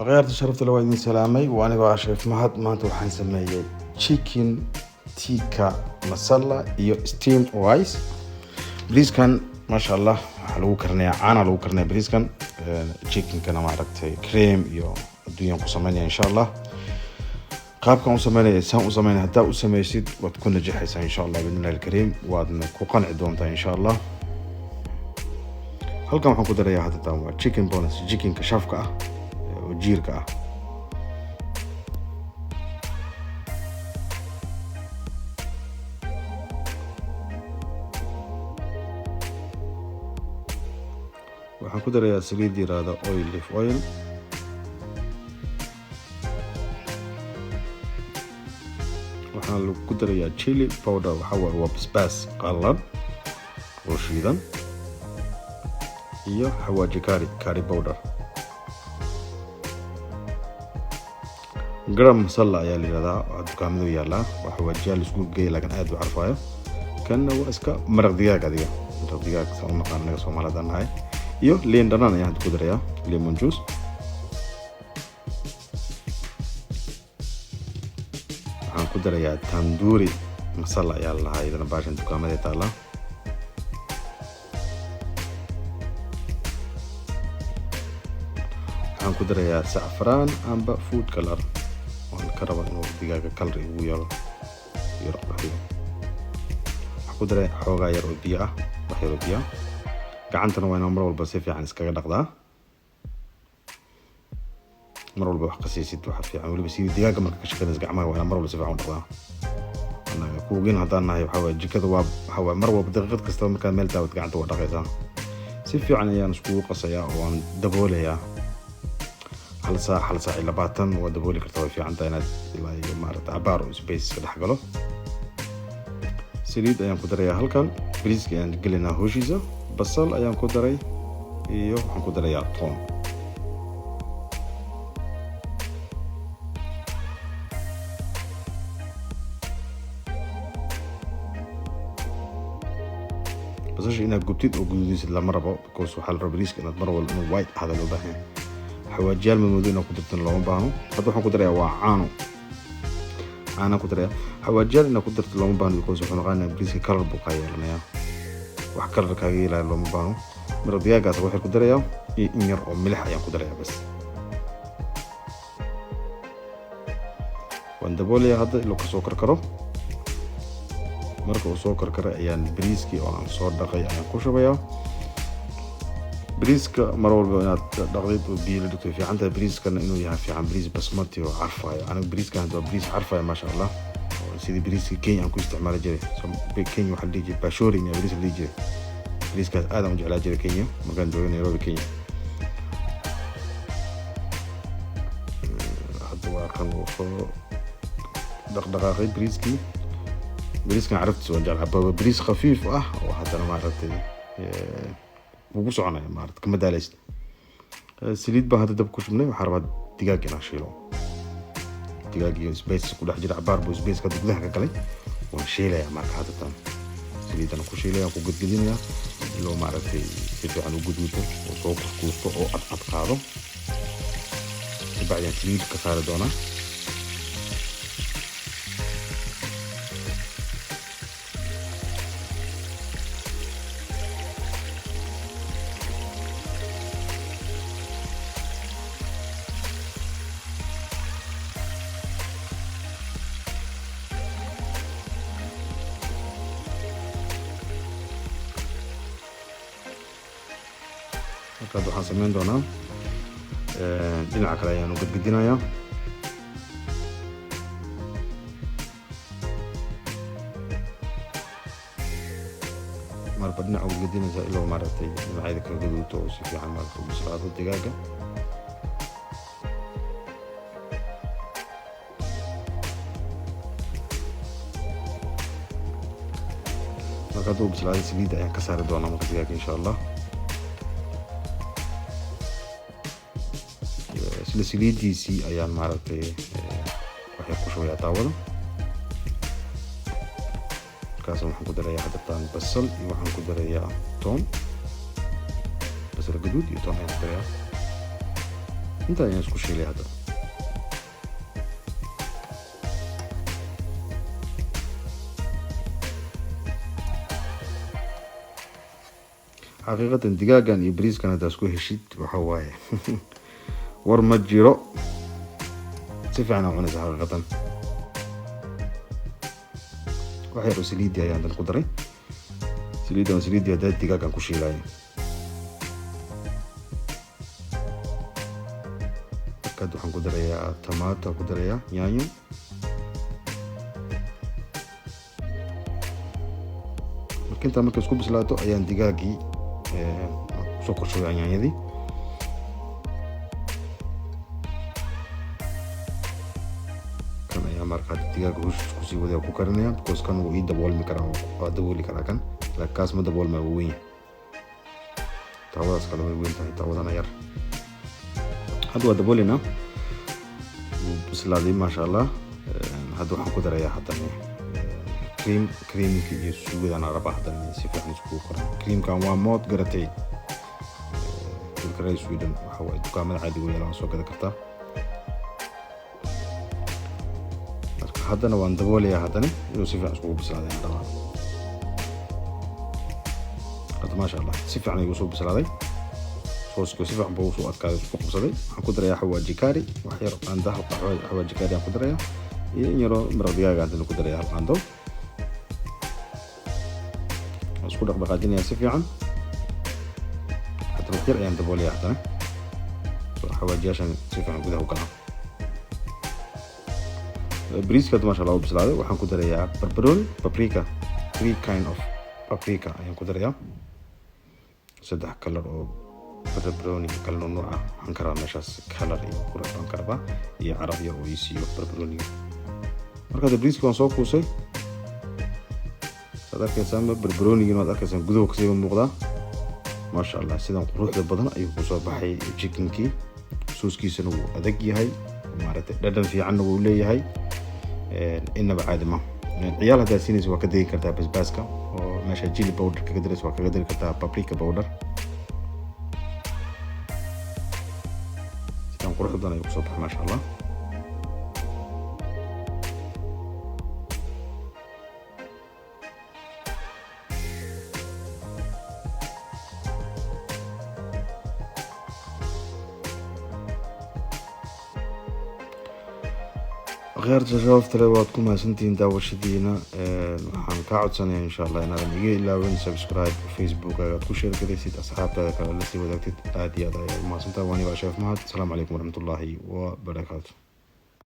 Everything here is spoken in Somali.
غيرت شرفت الوالدين سلامي وأنا بعشف ما أنتوا حنسميه chicken tikka masala iyo steamed rice. بريسكان ما شاء الله لو كرنا أنا لو كرنا بريسكان chicken كنا معركة كريم iyo الدنيا قسمانية إن شاء الله. قابكم قسمانية سام قسمانية حتى قسميسيد وتكون نجحت إن شاء الله بإذن الله الكريم وعدنا كوقنا عدوم إن شاء الله. هل كم حنقول دريا هذا تام chicken bonus chicken كشافكة وجيركة. waxaan ku darayaa saliid yiraahdo olive oil waxaan ku darayaa chili powder waxa waa basbaas qallalan oo shiidan iyo xawaaji curry powder garam masala ayaa la yiraahdaa dukaamada yaala waxa waa jaal isku geey laakiin aad u carfayo kana waa iska maraq digaag adiga maraq digaag soo maqaanaga Soomaalida nahay iyo liin dhanaan ayaan ku darayaa lemon juice waxaan ku darayaa tandoori masala ayaa la haydana baashan dukaamada taala waxaan ku darayaa saffron amba food color waan ka rabaa inuu digaaga color ugu yeelo iyo waxaan ku darayaa xoogaa yar oo biyo ah wax yar oo biyo gacantana waa inaan mar walba si fiican iskaga dhaqdaa mar walba wax qasiisid waxa fiican waliba si digaaga marka ka shaqeynaysa gacmaha waa inaan mar walba si fiican u dhaqdaa anaga kuugin hadaan nahay waxa waa jikada waa mar walba daqiiqad kasta marka meel taawad gacanta waa dhaqaysaa si fiican ayaan isku qasayaa oo aan daboolayaa hal saac ila 20 waa dabooli kartaa way fiican tahay inaad ilaa iyo maarata abaar oo space ka dhax galo saliid ayaan ku darayaa halkan bariiska ayaan gelinaa hoshiisa basal ayaan ku daray iyo waxaan ku darayaa toon basasha inaad gubtid oo guduudisid lama rabo because waxaa la rabaa bariiska inaad mar walba inuu white ahada loo baahan xawaajiyaal madmadow inaad ku dartan looma baahno hadda waxaan ku darayaa waa caano ku darayaa xawaajiyaal inaad ku darto looma baahno because wuxuu noqonayaa bariiska color buu ka yeelanayaa wax kala kaaga ilaa looma baahno maraq digaagaas waxaan ku darayaa in yar oo milix ayaan ku darayaa bas waan daboolayaa hadda ilaa ka soo karkaro marka uu soo karkaro ayaan bariiskii oo aan soo dhaqay ayaan ku shubayaa bariiska mar walba inaad dhaqdid oo biyo la dhigto fiican tahay bariiskana inuu yahay fiican bariis basmati oo carfayo aniga bariiskan waa bariis carfayo ma sha Allah sidii bariiska Kenya aan ku isticmaali jiray Kenya waxa la dhihi jiray bashori iyo bariis la dhihi jiray bariiskaas aad aan u jeclaa jiray Kenya markaan joogay Nairobi Kenya hadda waa kan oo soo dhaqdhaqaaqay bariiskan carabtiisa waa jeclaa bariis khafiif ah oo haddana maaragtay ugu soconaya maaragtay kama daalaysid saliid baa hadda dab ku shubnay waxaan rabaa digaag inaan shiilo digaag iyo space ku dhex jira cabaar buu space ka gudaha ka galay waan shiilayaa marka hadda tan saliidana ku shiilaya ku gudgudinaya ilaa maaragtay si fiican u guduuto oo soo kuskuusto oo ad qaado bacdeen saliid ka saari doonaa marka waxaan sameyn doonaa dhinaca kale ayaan u gudgudinayaa marba dhinaca u gudgudinaysa ilaa maaragtay dhinacyada kala guduuto oo si fiican maaragtay u bislaado digaaga marka hadduu bislaaday saliidda ayaan ka saari doonaa marka digaaga insha Allah saliidiisii ayaan maaragtay waxay ku shubayaa daawada markaas waxaan ku darayaa hadda basal iyo waxaan ku darayaa toon basal gaduud iyo toon ayaan ku darayaa انت ayaan isku shiilay hadda. xaqiiqatan digaagan iyo bariiskan hadda isku heshid waxa waaye war ma jiro, si fiican u cunaysa xaqiiqatan. waxa yar oo saliid ayaan dan ku daray, saliid hadda digaagan ku shiilay. markaad waxaan ku darayaa tomato, ku darayaa yaanyo, markay isku bislaato ayaan digaagii soo korshaday yaanyadii. kan ayaa markaa digaaga hoosh isku sii wadaa ku karinaya, because kan wuu ii daboolmi karaa, waa dabooli karaa kan, laakiin kaas ma daboolma, wuu weyn yahay. taawadaas kale way weyn tahay, taawadana yar. hadda waa daboolinaa, wuu bislaaday maasha allah. hadda waxaan ku darayaa haddana creamka iyo suugadana rabaa haddana si fiican iskugu koran. creamkan waa mood garatay, dalka Sweden waxa waaye dukaamada caadiga yaala soo gada kartaa. marka haddana waan daboolayaa haddana inuu si fiican iskugu bislaaday rabaa. hadda maasha allah si fiican ayuu soo bislaaday, soosku si fiican buu soo adkaaday, isku qabsaday. waxaan ku darayaa xawaaji kaari, wax yar qaando, xawaaji kaari aan ku darayaa, iyo in yaro maraq digaaga aan ku darayaa hal qaando. isku dhaqdhaqaajinaya si fiican. hadda wax yar ayaan daboolaya haddana soo xawaajiyaashan si fiican gudaha u galaan. bariiska maasha allah u bislaaday. waxaan ku darayaa barbarooni, paprika, 3 kind of paprika ayaan ku darayaa, 3 kalar oo barbarooni kala nooc ah. waxaan ka rabaa meeshaas kalar iyo qurux baan ka rabaa, iyo caraf yar oo ii siiyo barbarooniga. marka bariiska waan soo kuusay, arkaysan barbaroonigiina waad arkaysan gudaha kasii muuqdaa maasha allah. sidan quruxda badan ayuu ku soo baxay chickenkii. sooskiisana wuu adag yahay, maaragtay dhadhan fiicanna wuu leeyahay, inaba caadi ma. ciyaal haddaad siinaysa waa ka degi kartaa basbaaska, oo meesha chili powder kaga daraysa waa kaga dari kartaa paprika powder. sidan quruxda badan ayuu ku soo baxay maasha allah. akhyaarta sharafta leh waad ku mahadsantihiin daawashadiina. waxaan kaa codsanayaa insha allah inaadan iga ilaawin subscribe, facebook aad ku share garaysid, asxaabtaada kale la sii wadaagtid. aad iyo aad ayaad u mahadsantahay. waani waa Sheef Mahad. asalaamu calaykum waraxmatullaahi wabarakaatu.